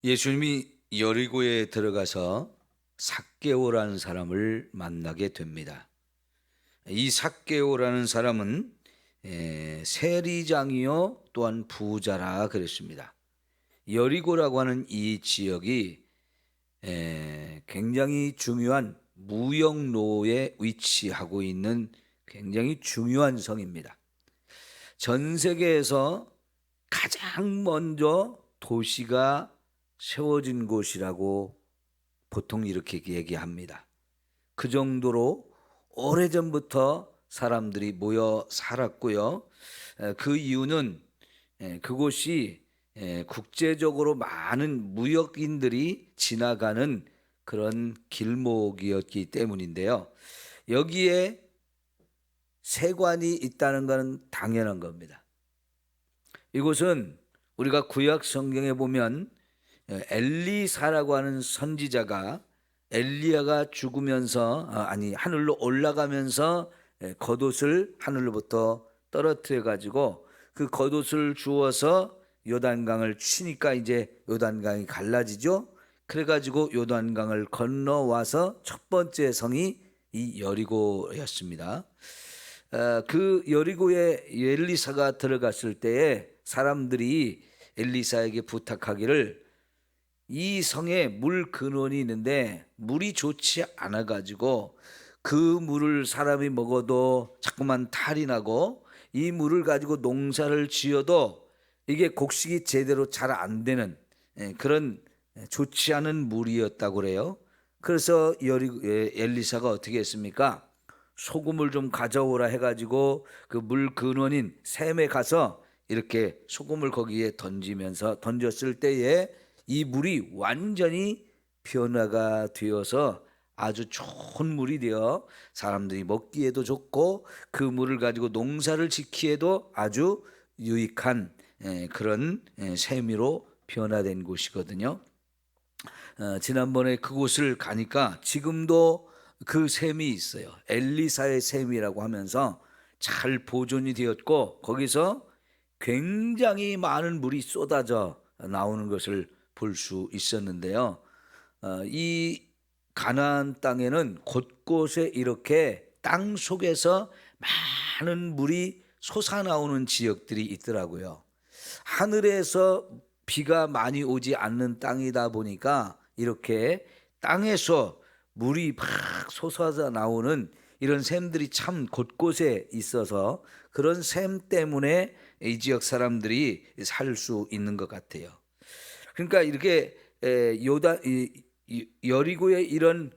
예수님이 여리고에 들어가서 삭개오라는 사람을 만나게 됩니다. 이 삭개오라는 사람은 세리장이요 또한 부자라 그랬습니다. 여리고라고 하는 이 지역이 굉장히 중요한 무역로에 위치하고 있는 굉장히 중요한 성입니다. 전 세계에서 가장 먼저 도시가 세워진 곳이라고 보통 이렇게 얘기합니다. 그 정도로 오래전부터 사람들이 모여 살았고요. 그 이유는 그곳이 국제적으로 많은 무역인들이 지나가는 그런 길목이었기 때문인데요. 여기에 세관이 있다는 것은 당연한 겁니다. 이곳은 우리가 구약 성경에 보면 엘리사라고 하는 선지자가 엘리야가 죽으면서 하늘로 올라가면서 겉옷을 하늘로부터 떨어뜨려 가지고 그 겉옷을 주워서 요단강을 치니까 이제 요단강이 갈라지죠. 그래 가지고 요단강을 건너와서 첫 번째 성이 이 여리고였습니다. 그 여리고에 엘리사가 들어갔을 때에 사람들이 엘리사에게 부탁하기를 이 성에 물 근원이 있는데 물이 좋지 않아 가지고 그 물을 사람이 먹어도 자꾸만 탈이 나고 이 물을 가지고 농사를 지어도 이게 곡식이 제대로 잘 안 되는 그런 좋지 않은 물이었다고 그래요. 그래서 엘리사가 어떻게 했습니까? 소금을 좀 가져오라 해가지고 그 물 근원인 샘에 가서 이렇게 소금을 거기에 던졌을 때에 이 물이 완전히 변화가 되어서 아주 좋은 물이 되어 사람들이 먹기에도 좋고 그 물을 가지고 농사를 짓기에도 아주 유익한 그런 샘으로 변화된 곳이거든요. 지난번에 그곳을 가니까 지금도 그 샘이 있어요. 엘리사의 샘이라고 하면서 잘 보존이 되었고 거기서 굉장히 많은 물이 쏟아져 나오는 것을 볼 수 있었는데요. 이 가나안 땅에는 곳곳에 이렇게 땅 속에서 많은 물이 솟아나오는 지역들이 있더라고요. 하늘에서 비가 많이 오지 않는 땅이다 보니까 이렇게 땅에서 물이 막 솟아져 나오는 이런 샘들이 참 곳곳에 있어서 그런 샘 때문에 이 지역 사람들이 살 수 있는 것 같아요. 그러니까 이렇게 여리고에 이런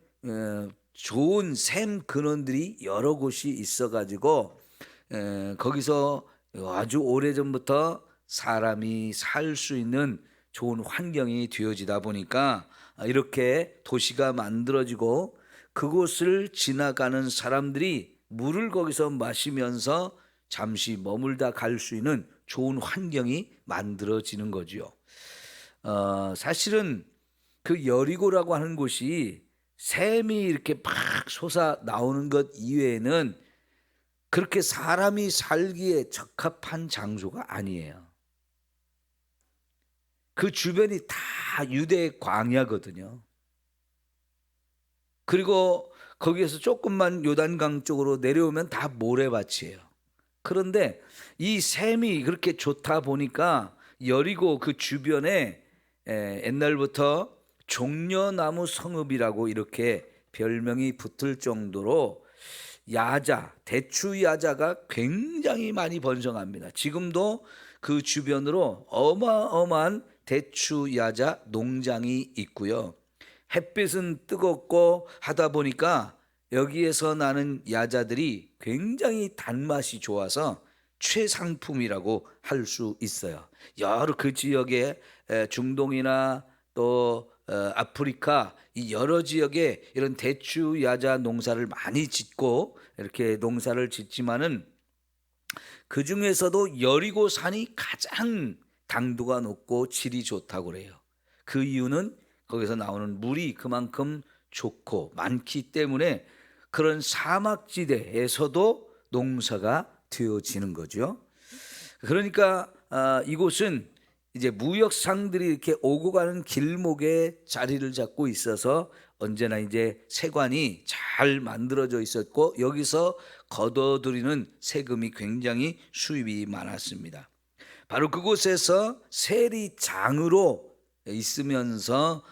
좋은 샘 근원들이 여러 곳이 있어가지고 거기서 아주 오래전부터 사람이 살 수 있는 좋은 환경이 되어지다 보니까 이렇게 도시가 만들어지고 그곳을 지나가는 사람들이 물을 거기서 마시면서 잠시 머물다 갈 수 있는 좋은 환경이 만들어지는 거죠. 사실은 그 여리고라고 하는 곳이 샘이 이렇게 막 솟아 나오는 것 이외에는 그렇게 사람이 살기에 적합한 장소가 아니에요. 그 주변이 다 유대 광야거든요. 그리고 거기에서 조금만 요단강 쪽으로 내려오면 다 모래밭이에요. 그런데 이 샘이 그렇게 좋다 보니까 여리고 그 주변에 옛날부터 종려나무 성읍이라고 이렇게 별명이 붙을 정도로 대추 야자가 굉장히 많이 번성합니다. 지금도 그 주변으로 어마어마한 대추 야자 농장이 있고요. 햇빛은 뜨겁고 하다 보니까 여기에서 나는 야자들이 굉장히 단맛이 좋아서 최상품이라고 할 수 있어요. 여러 그 지역에 중동이나 또 아프리카 이 여러 지역에 이런 대추 야자 농사를 많이 짓고 이렇게 농사를 짓지만은 그 중에서도 여리고 산이 가장 당도가 높고 질이 좋다고 그래요. 그 이유는 거기서 나오는 물이 그만큼 좋고 많기 때문에 그런 사막지대에서도 농사가 되어지는 거죠. 그러니까 이곳은 이제 무역상들이 이렇게 오고 가는 길목에 자리를 잡고 있어서 언제나 이제 세관이 잘 만들어져 있었고 여기서 걷어들이는 세금이 굉장히 수입이 많았습니다. 바로 그곳에서 세리장으로 있으면서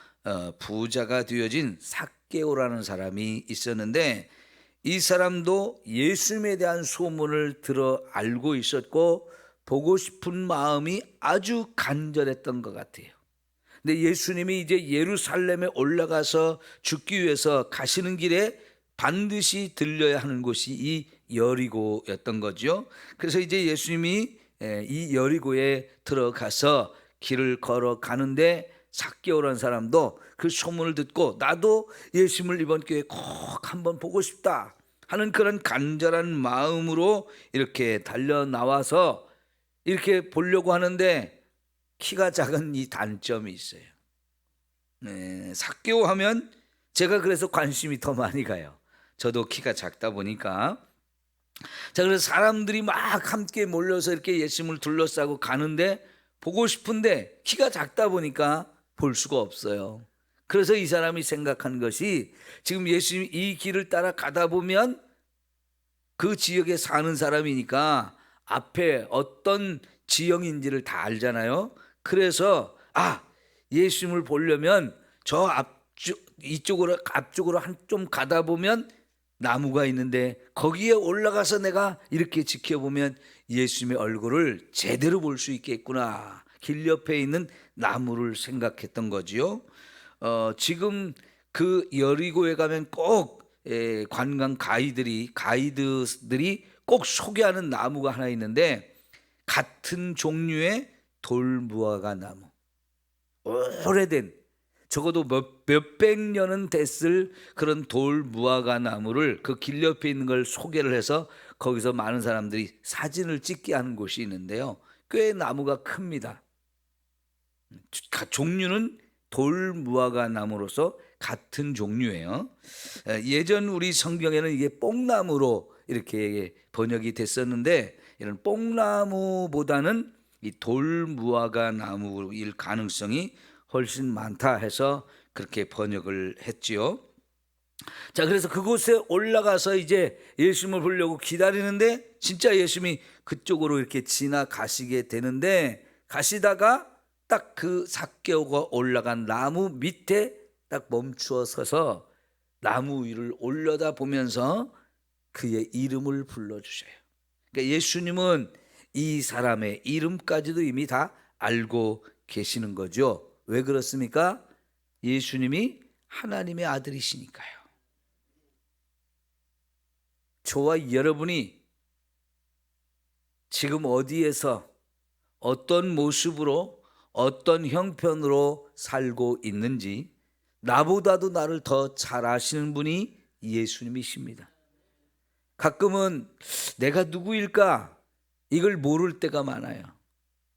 부자가 되어진 삭개오라는 사람이 있었는데 이 사람도 예수님에 대한 소문을 들어 알고 있었고 보고 싶은 마음이 아주 간절했던 것 같아요. 근데 예수님이 이제 예루살렘에 올라가서 죽기 위해서 가시는 길에 반드시 들려야 하는 곳이 이 여리고였던 거죠. 그래서 이제 예수님이 이 여리고에 들어가서 길을 걸어가는데 삭개오라는 사람도 그 소문을 듣고 나도 예수님을 이번 기회에 꼭 한번 보고 싶다 하는 그런 간절한 마음으로 이렇게 달려 나와서 이렇게 보려고 하는데 키가 작은 이 단점이 있어요. 삭개오 하면 제가 그래서 관심이 더 많이 가요. 저도 키가 작다 보니까. 자, 그래서 사람들이 막 함께 몰려서 이렇게 예수님을 둘러싸고 가는데 보고 싶은데 키가 작다 보니까 볼 수가 없어요. 그래서 이 사람이 생각한 것이 지금 예수님이 이 길을 따라 가다 보면 그 지역에 사는 사람이니까 앞에 어떤 지형인지를 다 알잖아요. 그래서 예수님을 보려면 저 앞쪽으로 한 좀 가다 보면 나무가 있는데 거기에 올라가서 내가 이렇게 지켜보면 예수님의 얼굴을 제대로 볼 수 있겠구나. 길 옆에 있는 나무를 생각했던 거지요. 지금 그 여리고에 가면 꼭 관광 가이드들이 꼭 소개하는 나무가 하나 있는데 같은 종류의 돌무화과 나무, 오래된 적어도 몇백 년은 됐을 그런 돌무화과 나무를 그 길 옆에 있는 걸 소개를 해서 거기서 많은 사람들이 사진을 찍게 하는 곳이 있는데요. 꽤 나무가 큽니다. 종류는 돌무화과 나무로서 같은 종류예요. 예전 우리 성경에는 이게 뽕나무로 이렇게 번역이 됐었는데 이런 뽕나무보다는 이 돌무화과 나무일 가능성이 훨씬 많다 해서 그렇게 번역을 했지요. 자, 그래서 그곳에 올라가서 이제 예수님을 보려고 기다리는데 진짜 예수님이 그쪽으로 이렇게 지나가시게 되는데 가시다가 딱 그 삭개오가 올라간 나무 밑에 딱 멈추어 서서 나무 위를 올려다 보면서 그의 이름을 불러주셔요. 그러니까 예수님은 이 사람의 이름까지도 이미 다 알고 계시는 거죠. 왜 그렇습니까? 예수님이 하나님의 아들이시니까요. 저와 여러분이 지금 어디에서 어떤 모습으로 어떤 형편으로 살고 있는지 나보다도 나를 더 잘 아시는 분이 예수님이십니다. 가끔은 내가 누구일까 이걸 모를 때가 많아요.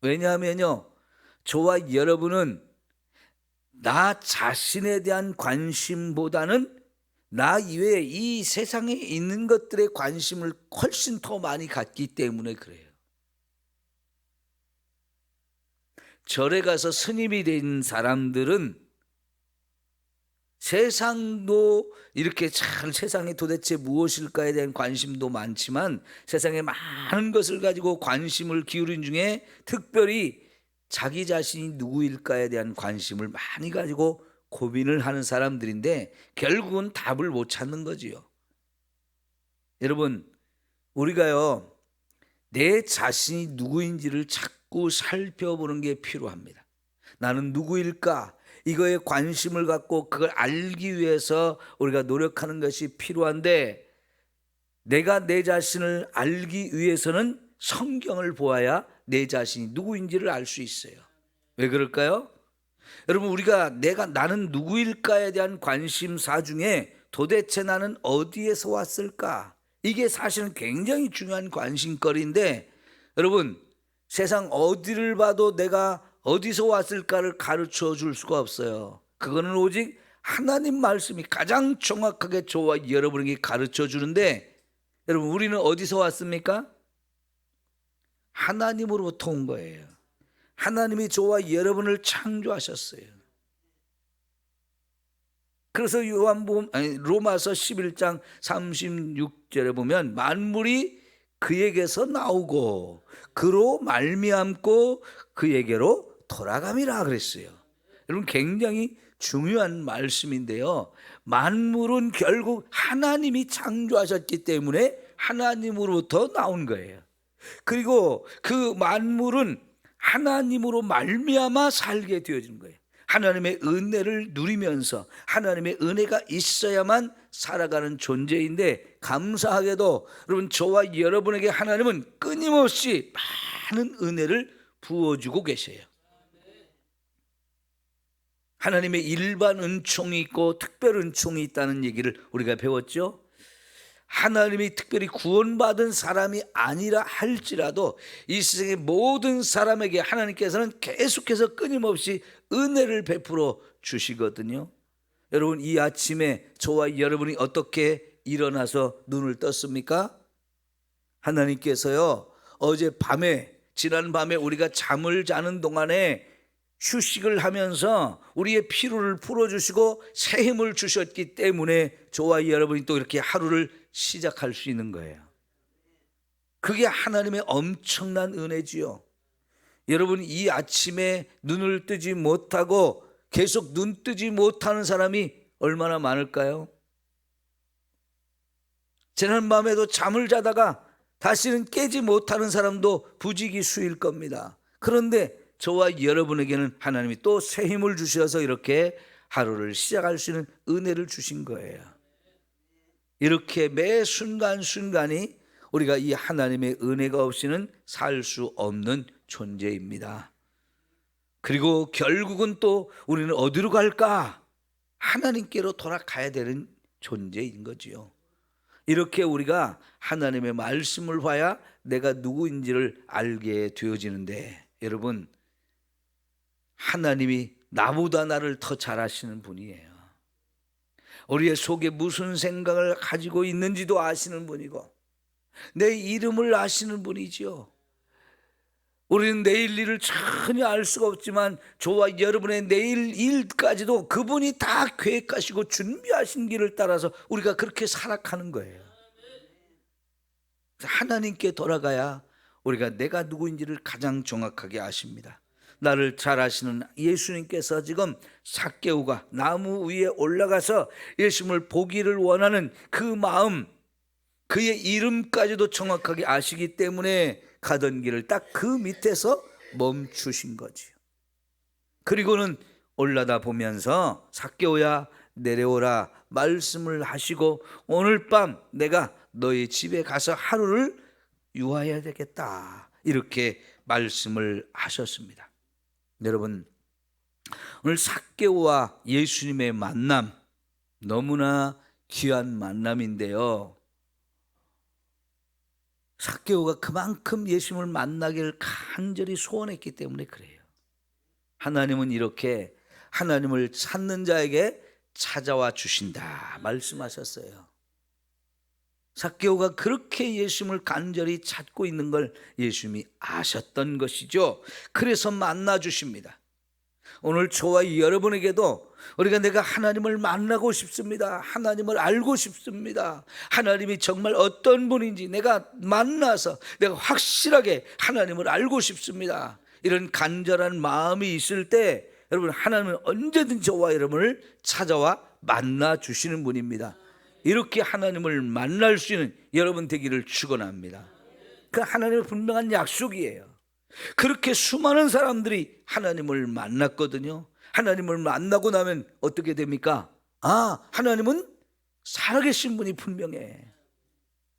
왜냐하면요, 저와 여러분은 나 자신에 대한 관심보다는 나 이외에 이 세상에 있는 것들에 관심을 훨씬 더 많이 갖기 때문에 그래요. 절에 가서 스님이 된 사람들은 세상도 이렇게 참 세상이 도대체 무엇일까에 대한 관심도 많지만 세상에 많은 것을 가지고 관심을 기울인 중에 특별히 자기 자신이 누구일까에 대한 관심을 많이 가지고 고민을 하는 사람들인데 결국은 답을 못 찾는 거지요. 여러분, 우리가요 내 자신이 누구인지를 자꾸 살펴보는 게 필요합니다. 나는 누구일까? 이거에 관심을 갖고 그걸 알기 위해서 우리가 노력하는 것이 필요한데 내가 내 자신을 알기 위해서는 성경을 보아야 내 자신이 누구인지를 알 수 있어요. 왜 그럴까요? 여러분, 우리가 나는 누구일까에 대한 관심사 중에 도대체 나는 어디에서 왔을까? 이게 사실은 굉장히 중요한 관심거리인데 여러분, 세상 어디를 봐도 내가 어디서 왔을까를 가르쳐 줄 수가 없어요. 그거는 오직 하나님 말씀이 가장 정확하게 저와 여러분에게 가르쳐 주는데 여러분, 우리는 어디서 왔습니까? 하나님으로부터 온 거예요. 하나님이 저와 여러분을 창조하셨어요. 그래서 로마서 11장 36절에 보면 만물이 그에게서 나오고 그로 말미암고 그에게로 돌아감이라 그랬어요. 여러분, 굉장히 중요한 말씀인데요. 만물은 결국 하나님이 창조하셨기 때문에 하나님으로부터 나온 거예요. 그리고 그 만물은 하나님으로 말미암아 살게 되어진 거예요. 하나님의 은혜를 누리면서 하나님의 은혜가 있어야만 살아가는 존재인데, 감사하게도 여러분, 저와 여러분에게 하나님은 끊임없이 많은 은혜를 부어주고 계세요. 하나님의 일반 은총이 있고 특별 은총이 있다는 얘기를 우리가 배웠죠. 하나님이 특별히 구원받은 사람이 아니라 할지라도 이 세상의 모든 사람에게 하나님께서는 계속해서 끊임없이 은혜를 베풀어 주시거든요. 여러분, 이 아침에 저와 여러분이 어떻게 일어나서 눈을 떴습니까? 하나님께서요, 지난 밤에 우리가 잠을 자는 동안에 휴식을 하면서 우리의 피로를 풀어주시고 새 힘을 주셨기 때문에 저와 여러분이 또 이렇게 하루를 시작할 수 있는 거예요. 그게 하나님의 엄청난 은혜지요. 여러분, 이 아침에 눈을 뜨지 못하고 계속 눈 뜨지 못하는 사람이 얼마나 많을까요? 지난밤에도 잠을 자다가 다시는 깨지 못하는 사람도 부지기수일 겁니다. 그런데 저와 여러분에게는 하나님이 또 새 힘을 주셔서 이렇게 하루를 시작할 수 있는 은혜를 주신 거예요. 이렇게 매 순간순간이 우리가 이 하나님의 은혜가 없이는 살 수 없는 존재입니다. 그리고 결국은 또 우리는 어디로 갈까? 하나님께로 돌아가야 되는 존재인 거지요. 이렇게 우리가 하나님의 말씀을 봐야 내가 누구인지를 알게 되어지는데, 여러분, 하나님이 나보다 나를 더 잘 아시는 분이에요. 우리의 속에 무슨 생각을 가지고 있는지도 아시는 분이고 내 이름을 아시는 분이죠. 우리는 내일 일을 전혀 알 수가 없지만 저와 여러분의 내일 일까지도 그분이 다 계획하시고 준비하신 길을 따라서 우리가 그렇게 살아가는 거예요. 하나님께 돌아가야 우리가 내가 누구인지를 가장 정확하게 아십니다. 나를 잘 아시는 예수님께서 지금 삭개오가 나무 위에 올라가서 예수님을 보기를 원하는 그 마음, 그의 이름까지도 정확하게 아시기 때문에 가던 길을 딱 그 밑에서 멈추신 거지요. 그리고는 올라다 보면서 삭개오야 내려오라 말씀을 하시고, 오늘 밤 내가 너희 집에 가서 하루를 유하해야 되겠다, 이렇게 말씀을 하셨습니다. 여러분, 오늘 삭개오와 예수님의 만남, 너무나 귀한 만남인데요, 삭개오가 그만큼 예수님을 만나기를 간절히 소원했기 때문에 그래요. 하나님은 이렇게 하나님을 찾는 자에게 찾아와 주신다 말씀하셨어요. 삭개오가 그렇게 예수님을 간절히 찾고 있는 걸 예수님이 아셨던 것이죠. 그래서 만나 주십니다. 오늘 저와 여러분에게도 우리가 내가 하나님을 만나고 싶습니다, 하나님을 알고 싶습니다, 하나님이 정말 어떤 분인지 내가 만나서 내가 확실하게 하나님을 알고 싶습니다, 이런 간절한 마음이 있을 때 여러분, 하나님은 언제든지 저와 여러분을 찾아와 만나 주시는 분입니다. 이렇게 하나님을 만날 수 있는 여러분 되기를 축원합니다. 그 하나님의 분명한 약속이에요. 그렇게 수많은 사람들이 하나님을 만났거든요. 하나님을 만나고 나면 어떻게 됩니까? 하나님은 살아계신 분이 분명해.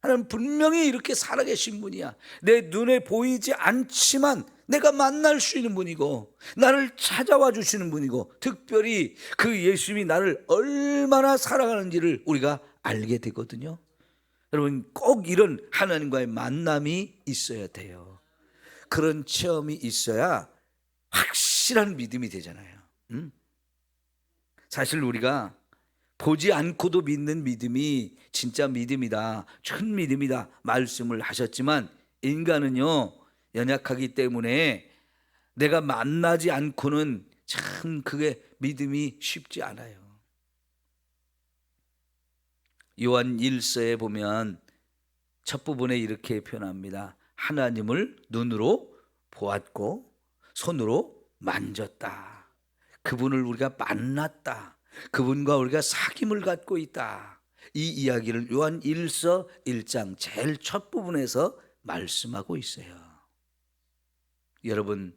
하나님 분명히 이렇게 살아계신 분이야. 내 눈에 보이지 않지만 내가 만날 수 있는 분이고 나를 찾아와 주시는 분이고, 특별히 그 예수님이 나를 얼마나 사랑하는지를 우리가 알게 되거든요. 여러분, 꼭 이런 하나님과의 만남이 있어야 돼요. 그런 체험이 있어야 확실한 믿음이 되잖아요. 사실 우리가 보지 않고도 믿는 믿음이 진짜 믿음이다, 纯믿음이다 말씀을 하셨지만, 인간은요 연약하기 때문에 내가 만나지 않고는 참 그게 믿음이 쉽지 않아요. 요한 1서에 보면 첫 부분에 이렇게 표현합니다. 하나님을 눈으로 보았고 손으로 만졌다. 그분을 우리가 만났다. 그분과 우리가 사귐을 갖고 있다. 이 이야기를 요한 1서 1장 제일 첫 부분에서 말씀하고 있어요. 여러분,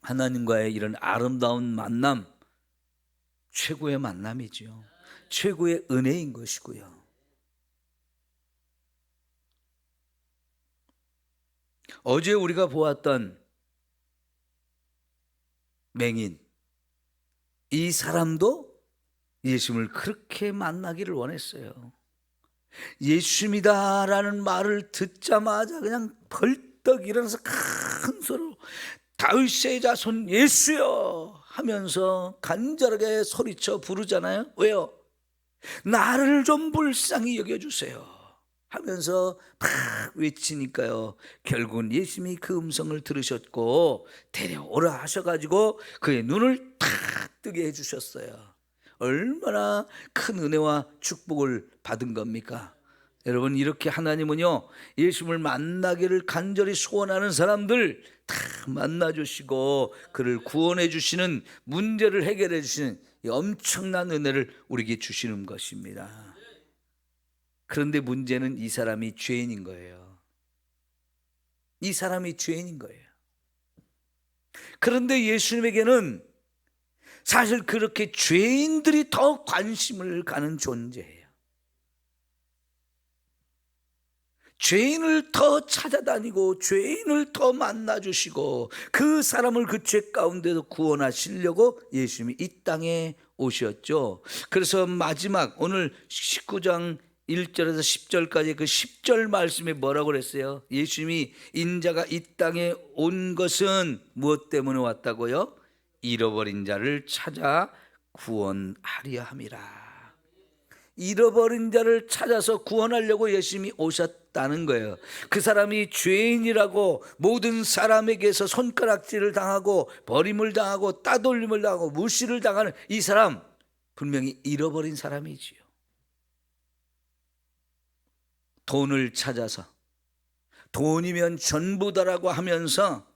하나님과의 이런 아름다운 만남, 최고의 만남이지요. 최고의 은혜인 것이고요. 어제 우리가 보았던 맹인, 이 사람도 예수님을 그렇게 만나기를 원했어요. 예수님이다라는 말을 듣자마자 그냥 벌떡 일어나서 큰 소리로 다윗의 자손 예수여 하면서 간절하게 소리쳐 부르잖아요. 왜요? 나를 좀 불쌍히 여겨주세요 하면서 막 외치니까요, 결국은 예수님이 그 음성을 들으셨고 데려오라 하셔가지고 그의 눈을 탁 뜨게 해주셨어요. 얼마나 큰 은혜와 축복을 받은 겁니까? 여러분, 이렇게 하나님은요, 예수님을 만나기를 간절히 소원하는 사람들 다 만나주시고 그를 구원해 주시는, 문제를 해결해 주시는 엄청난 은혜를 우리에게 주시는 것입니다. 그런데 문제는 이 사람이 죄인인 거예요. 이 사람이 죄인인 거예요. 그런데 예수님에게는 사실 그렇게 죄인들이 더 관심을 가는 존재예요. 죄인을 더 찾아다니고 죄인을 더 만나주시고 그 사람을 그 죄 가운데서 구원하시려고 예수님이 이 땅에 오셨죠. 그래서 마지막 오늘 19장 1절에서 10절까지 그 10절 말씀에 뭐라고 그랬어요? 예수님이 인자가 이 땅에 온 것은 무엇 때문에 왔다고요? 잃어버린 자를 찾아 구원하려 함이라. 잃어버린 자를 찾아서 구원하려고 예수님이 오셨다는 거예요. 그 사람이 죄인이라고 모든 사람에게서 손가락질을 당하고 버림을 당하고 따돌림을 당하고 무시를 당하는 이 사람, 분명히 잃어버린 사람이지요. 돈을 찾아서 돈이면 전부다라고 하면서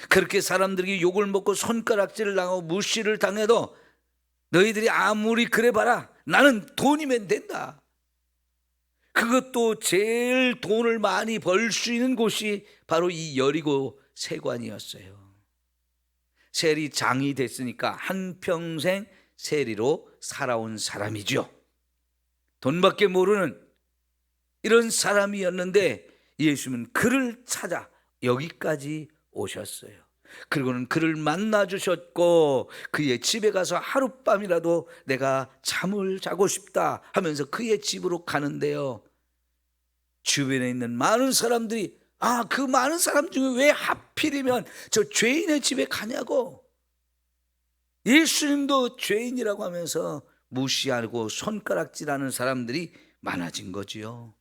그렇게 사람들이 욕을 먹고 손가락질을 당하고 무시를 당해도 너희들이 아무리 그래 봐라, 나는 돈이면 된다. 그것도 제일 돈을 많이 벌 수 있는 곳이 바로 이 여리고 세관이었어요. 세리 장이 됐으니까 한평생 세리로 살아온 사람이죠. 돈밖에 모르는 이런 사람이었는데 예수님은 그를 찾아 여기까지 오셨어요. 그리고는 그를 만나 주셨고 그의 집에 가서 하룻밤이라도 내가 잠을 자고 싶다 하면서 그의 집으로 가는데요, 주변에 있는 많은 사람들이 그 많은 사람 중에 왜 하필이면 저 죄인의 집에 가냐고, 예수님도 죄인이라고 하면서 무시하고 손가락질하는 사람들이 많아진 거지요.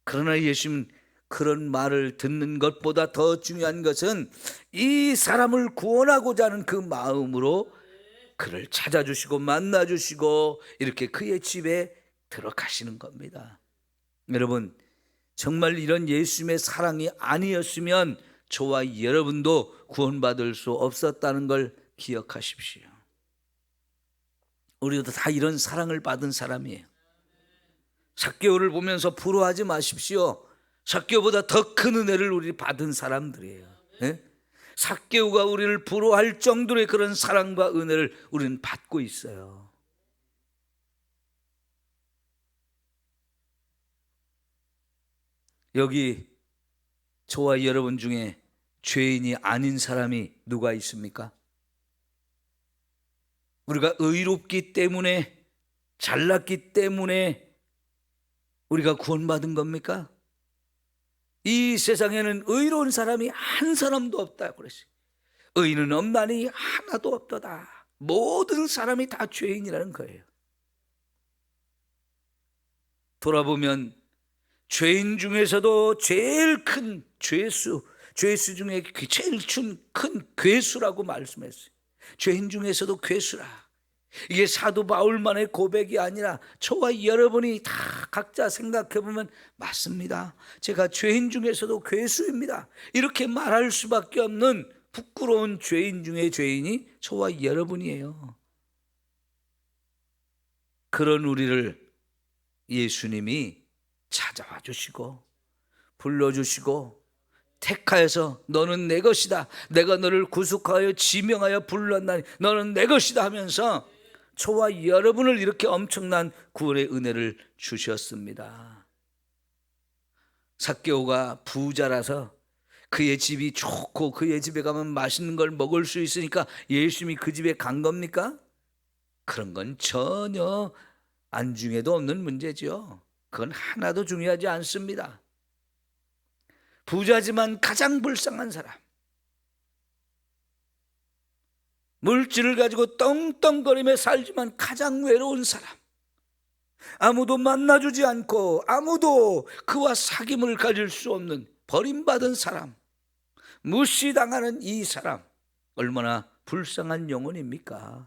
그러나 예수님은 그런 말을 듣는 것보다 더 중요한 것은 이 사람을 구원하고자 하는 그 마음으로 그를 찾아주시고 만나주시고 이렇게 그의 집에 들어가시는 겁니다. 여러분, 정말 이런 예수님의 사랑이 아니었으면 저와 여러분도 구원받을 수 없었다는 걸 기억하십시오. 우리도 다 이런 사랑을 받은 사람이에요. 삭개오를 보면서 부러워하지 마십시오. 삭개오보다 더 큰 은혜를 우리 받은 사람들이에요. 네? 삭개오가 우리를 부러워할 정도의 그런 사랑과 은혜를 우리는 받고 있어요. 여기 저와 여러분 중에 죄인이 아닌 사람이 누가 있습니까? 우리가 의롭기 때문에, 잘났기 때문에 우리가 구원받은 겁니까? 이 세상에는 의로운 사람이 한 사람도 없다고 그랬어요. 의인은 없나니 하나도 없도다. 모든 사람이 다 죄인이라는 거예요. 돌아보면 죄인 중에서도 제일 큰 죄수, 죄수 중에 제일 큰 괴수라고 말씀했어요. 죄인 중에서도 괴수라. 이게 사도 바울만의 고백이 아니라 저와 여러분이 다 각자 생각해보면 맞습니다. 제가 죄인 중에서도 괴수입니다. 이렇게 말할 수밖에 없는 부끄러운 죄인 중에 죄인이 저와 여러분이에요. 그런 우리를 예수님이 찾아와 주시고 불러주시고 택하여서 너는 내 것이다, 내가 너를 구속하여 지명하여 불렀나니 너는 내 것이다 하면서 저와 여러분을 이렇게 엄청난 구원의 은혜를 주셨습니다. 삭개오가 부자라서 그의 집이 좋고 그의 집에 가면 맛있는 걸 먹을 수 있으니까 예수님이 그 집에 간 겁니까? 그런 건 전혀 안중에도 없는 문제죠. 그건 하나도 중요하지 않습니다. 부자지만 가장 불쌍한 사람, 물질을 가지고 떵떵거리며 살지만 가장 외로운 사람, 아무도 만나주지 않고 아무도 그와 사귐을 가질 수 없는 버림받은 사람, 무시당하는 이 사람, 얼마나 불쌍한 영혼입니까?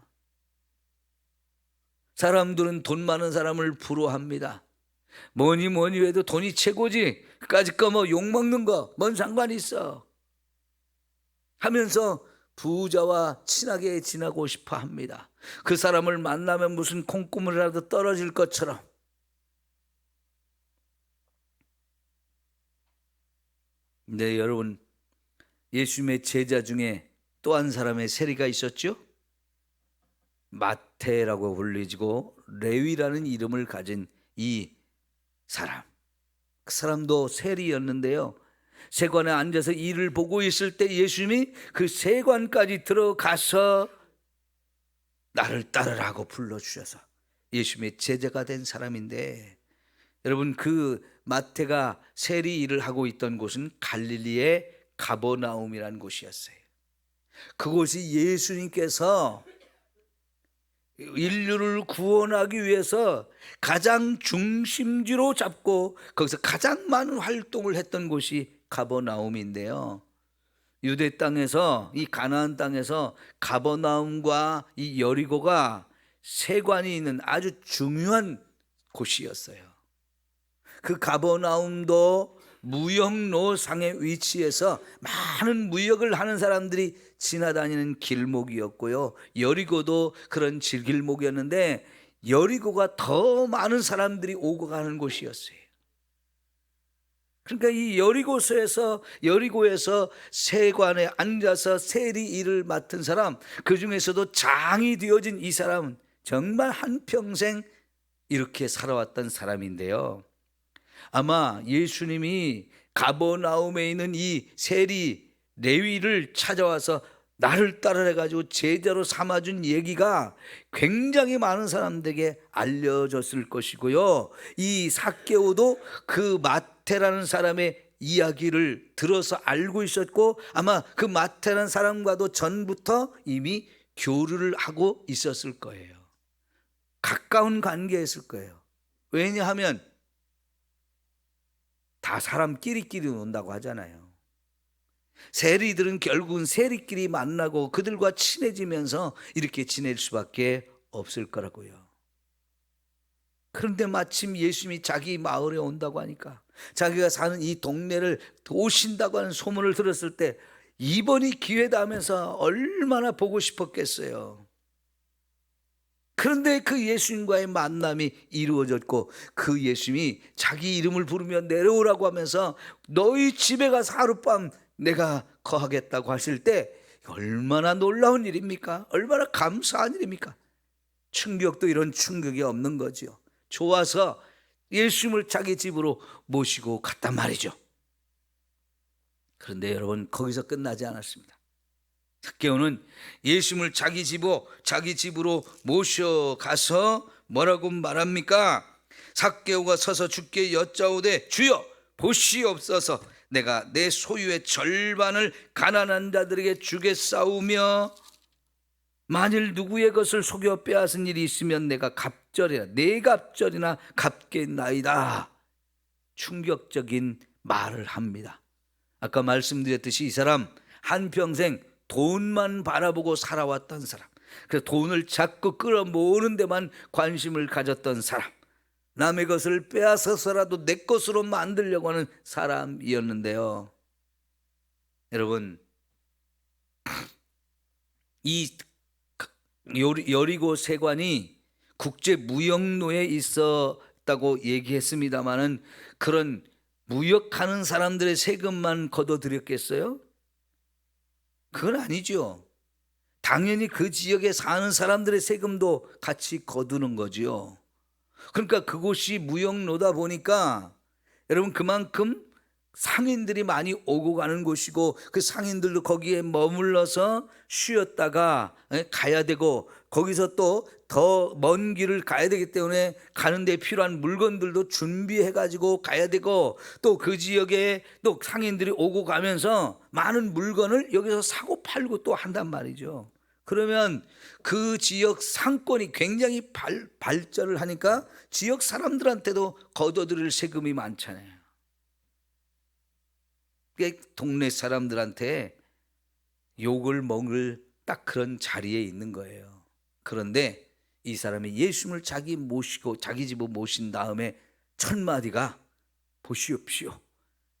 사람들은 돈 많은 사람을 부러워합니다. 뭐니 해도 돈이 최고지, 그까짓 거 뭐 욕먹는 거 뭔 상관이 있어 하면서 부자와 친하게 지내고 싶어 합니다. 그 사람을 만나면 무슨 콩고물이라도 떨어질 것처럼. 네, 여러분, 예수님의 제자 중에 또 한 사람의 세리가 있었죠. 마태라고 불리지고 레위라는 이름을 가진 이 사람, 그 사람도 세리였는데요, 세관에 앉아서 일을 보고 있을 때 예수님이 그 세관까지 들어가서 나를 따르라고 불러주셔서 예수님의 제자가 된 사람인데, 여러분, 그 마태가 세리 일을 하고 있던 곳은 갈릴리의 가버나움이라는 곳이었어요. 그곳이 예수님께서 인류를 구원하기 위해서 가장 중심지로 잡고 거기서 가장 많은 활동을 했던 곳이 가버나움인데요, 유대 땅에서, 이 가나안 땅에서 가버나움과 이 여리고가 세관이 있는 아주 중요한 곳이었어요. 그 가버나움도 무역로상의 위치에서 많은 무역을 하는 사람들이 지나다니는 길목이었고요, 여리고도 그런 길목이었는데 여리고가 더 많은 사람들이 오고 가는 곳이었어요. 그러니까 이 여리고에서 세관에 앉아서 세리 일을 맡은 사람, 그 중에서도 장이 되어진 이 사람은 정말 한평생 이렇게 살아왔던 사람인데요, 아마 예수님이 가버나움에 있는 이 세리 레위를 찾아와서 나를 따르래가지고 제자로 삼아준 얘기가 굉장히 많은 사람들에게 알려졌을 것이고요, 이 삭개오도 그 마태라는 사람의 이야기를 들어서 알고 있었고, 아마 그 마태라는 사람과도 전부터 이미 교류를 하고 있었을 거예요. 가까운 관계였을 거예요. 왜냐하면 다 사람끼리끼리 논다고 하잖아요. 세리들은 결국은 세리끼리 만나고 그들과 친해지면서 이렇게 지낼 수밖에 없을 거라고요. 그런데 마침 예수님이 자기 마을에 온다고 하니까, 자기가 사는 이 동네를 오신다고 하는 소문을 들었을 때 이번이 기회다 하면서 얼마나 보고 싶었겠어요. 그런데 그 예수님과의 만남이 이루어졌고, 그 예수님이 자기 이름을 부르며 내려오라고 하면서 너희 집에 가서 하룻밤 내가 거하겠다고 하실 때 얼마나 놀라운 일입니까? 얼마나 감사한 일입니까? 충격도 이런 충격이 없는 거죠. 좋아서 예수님을 자기 집으로 모시고 갔단 말이죠. 그런데 여러분, 거기서 끝나지 않았습니다. 삭개오는 예수님을 자기 집으로 모셔가서 뭐라고 말합니까? 삭개오가 서서 주께 여짜오되 주여 보시옵소서, 내가 내 소유의 절반을 가난한 자들에게 주겠사오며 만일 누구의 것을 속여 빼앗은 일이 있으면 내가 네 갑절이나 갚겠나이다. 충격적인 말을 합니다. 아까 말씀드렸듯이 이 사람 한평생 돈만 바라보고 살아왔던 사람, 그래서 돈을 자꾸 끌어모으는 데만 관심을 가졌던 사람, 남의 것을 빼앗아서라도 내 것으로 만들려고 하는 사람이었는데요. 여러분, 이 여리고 세관이 국제 무역로에 있었다고 얘기했습니다마는 그런 무역하는 사람들의 세금만 걷어들였겠어요? 그건 아니죠. 당연히 그 지역에 사는 사람들의 세금도 같이 거두는 거지요. 그러니까 그곳이 무역로다 보니까 여러분 그만큼 상인들이 많이 오고 가는 곳이고, 그 상인들도 거기에 머물러서 쉬었다가 가야 되고, 거기서 또 더 먼 길을 가야 되기 때문에 가는 데 필요한 물건들도 준비해 가지고 가야 되고, 또 그 지역에 또 상인들이 오고 가면서 많은 물건을 여기서 사고 팔고 또 한단 말이죠. 그러면 그 지역 상권이 굉장히 발전을 하니까 지역 사람들한테도 거둬들일 세금이 많잖아요. 동네 사람들한테 욕을 먹을 딱 그런 자리에 있는 거예요. 그런데 이 사람이 예수님을 자기 집으로 모신 다음에 첫 마디가, 보시옵시오,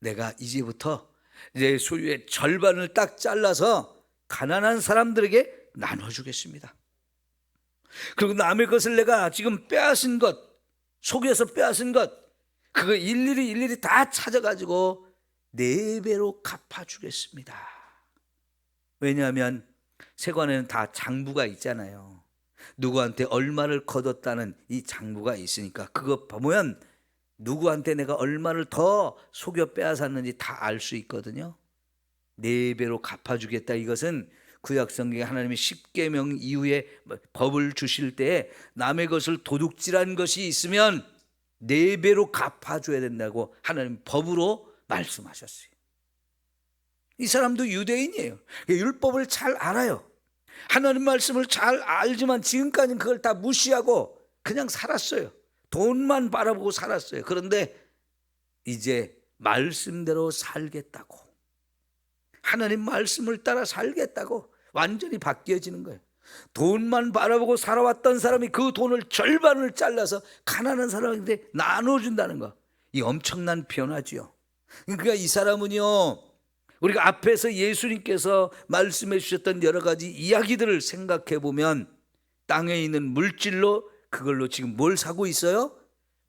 내가 이제부터 내 소유의 절반을 딱 잘라서 가난한 사람들에게 나눠주겠습니다. 그리고 남의 것을 내가 지금 빼앗은 것, 속여서 빼앗은 것, 그거 일일이 다 찾아가지고 4배로 갚아주겠습니다. 왜냐하면 세관에는 다 장부가 있잖아요. 누구한테 얼마를 거뒀다는 이 장부가 있으니까 그거 보면 누구한테 내가 얼마를 더 속여 빼앗았는지 다 알 수 있거든요. 4배로 갚아주겠다. 이것은 구약성경에 하나님이 십계명 이후에 법을 주실 때 남의 것을 도둑질한 것이 있으면 4배로 갚아줘야 된다고 하나님 법으로 말씀하셨어요. 이 사람도 유대인이에요. 율법을 잘 알아요. 하나님 말씀을 잘 알지만 지금까지는 그걸 다 무시하고 그냥 살았어요. 돈만 바라보고 살았어요. 그런데 이제 말씀대로 살겠다고, 하나님 말씀을 따라 살겠다고 완전히 바뀌어지는 거예요. 돈만 바라보고 살아왔던 사람이 그 돈을 절반을 잘라서 가난한 사람한테 나눠준다는 거, 이 엄청난 변화죠. 그러니까 이 사람은요, 우리가 앞에서 예수님께서 말씀해 주셨던 여러 가지 이야기들을 생각해 보면 땅에 있는 물질로 그걸로 지금 뭘 사고 있어요?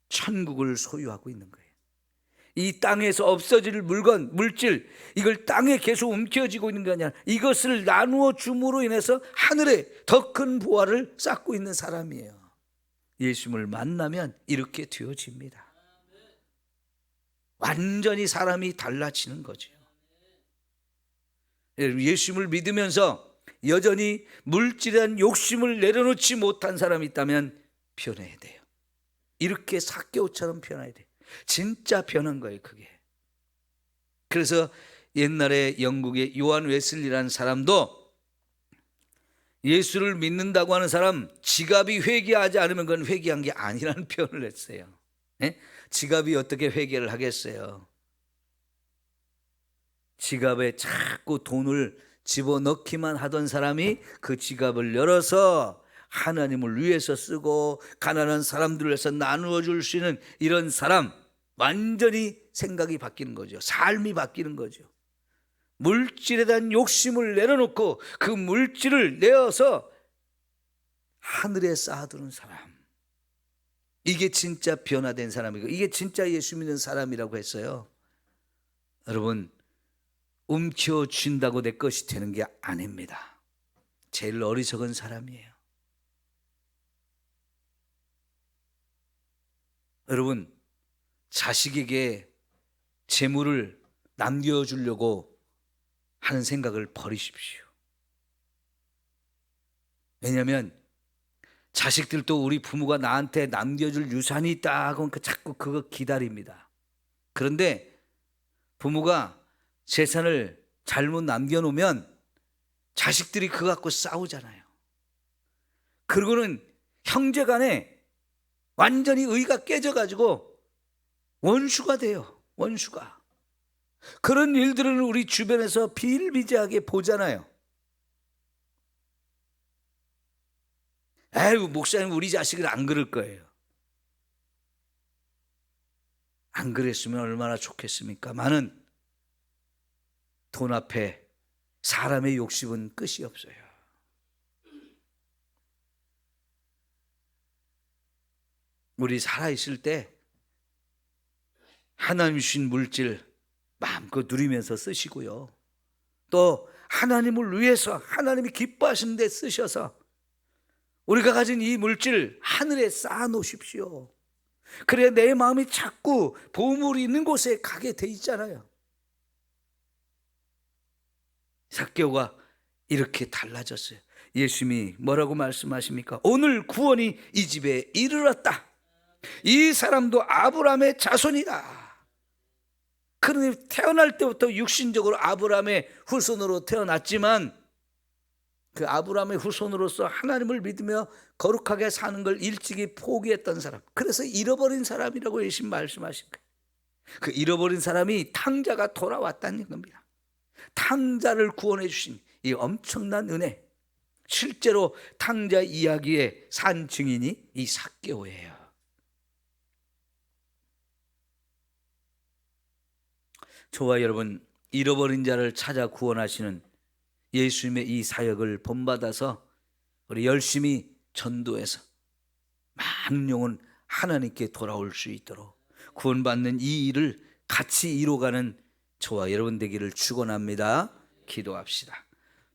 천국을 소유하고 있는 거예요. 이 땅에서 없어질 물건, 물질, 이걸 땅에 계속 움켜쥐고 있는 게 아니라 이것을 나누어 줌으로 인해서 하늘에 더 큰 보화를 쌓고 있는 사람이에요. 예수님을 만나면 이렇게 되어집니다. 완전히 사람이 달라지는 거죠. 예수님을 믿으면서 여전히 물질에 대한 욕심을 내려놓지 못한 사람이 있다면 변해야 돼요. 이렇게 삭개오처럼 변해야 돼요. 진짜 변한 거예요, 그게. 그래서 옛날에 영국의 요한 웨슬리라는 사람도 예수를 믿는다고 하는 사람, 지갑이 회개하지 않으면 그건 회개한 게 아니라는 표현을 했어요. 지갑이 어떻게 회개를 하겠어요? 지갑에 자꾸 돈을 집어넣기만 하던 사람이 그 지갑을 열어서 하나님을 위해서 쓰고 가난한 사람들을 위해서 나누어 줄 수 있는 이런 사람, 완전히 생각이 바뀌는 거죠. 삶이 바뀌는 거죠. 물질에 대한 욕심을 내려놓고 그 물질을 내어서 하늘에 쌓아두는 사람, 이게 진짜 변화된 사람이고 이게 진짜 예수 믿는 사람이라고 했어요. 여러분, 움켜쥔다고 내 것이 되는 게 아닙니다. 제일 어리석은 사람이에요. 여러분, 자식에게 재물을 남겨주려고 하는 생각을 버리십시오. 왜냐하면 자식들도 우리 부모가 나한테 남겨줄 유산이 있다고 자꾸 그거 기다립니다. 그런데 부모가 재산을 잘못 남겨놓으면 자식들이 그거 갖고 싸우잖아요. 그러고는 형제간에 완전히 의가 깨져가지고 원수가 돼요. 원수가. 그런 일들은 우리 주변에서 비일비재하게 보잖아요. 에휴, 목사님 우리 자식은 안 그럴 거예요. 안 그랬으면 얼마나 좋겠습니까? 많은 돈 앞에 사람의 욕심은 끝이 없어요. 우리 살아있을 때 하나님 주신 물질 마음껏 누리면서 쓰시고요. 또 하나님을 위해서 하나님이 기뻐하시는 데 쓰셔서 우리가 가진 이 물질 하늘에 쌓아 놓으십시오. 그래야 내 마음이 자꾸 보물이 있는 곳에 가게 돼 있잖아요. 삭개오가 이렇게 달라졌어요. 예수님이 뭐라고 말씀하십니까? 오늘 구원이 이 집에 이르렀다. 이 사람도 아브라함의 자손이다. 그러니 태어날 때부터 육신적으로 아브라함의 후손으로 태어났지만 그 아브라함의 후손으로서 하나님을 믿으며 거룩하게 사는 걸 일찍이 포기했던 사람, 그래서 잃어버린 사람이라고 예수님 말씀하신 거예요. 그 잃어버린 사람이 탕자가 돌아왔다는 겁니다. 탕자를 구원해 주신 이 엄청난 은혜, 실제로 탕자 이야기의 산 증인이 이 삭개오예요. 저와 여러분, 잃어버린 자를 찾아 구원하시는 예수님의 이 사역을 본받아서 우리 열심히 전도해서 많은 영혼 하나님께 돌아올 수 있도록 구원받는 이 일을 같이 이뤄가는 저와 여러분 되기를 축원합니다. 기도합시다.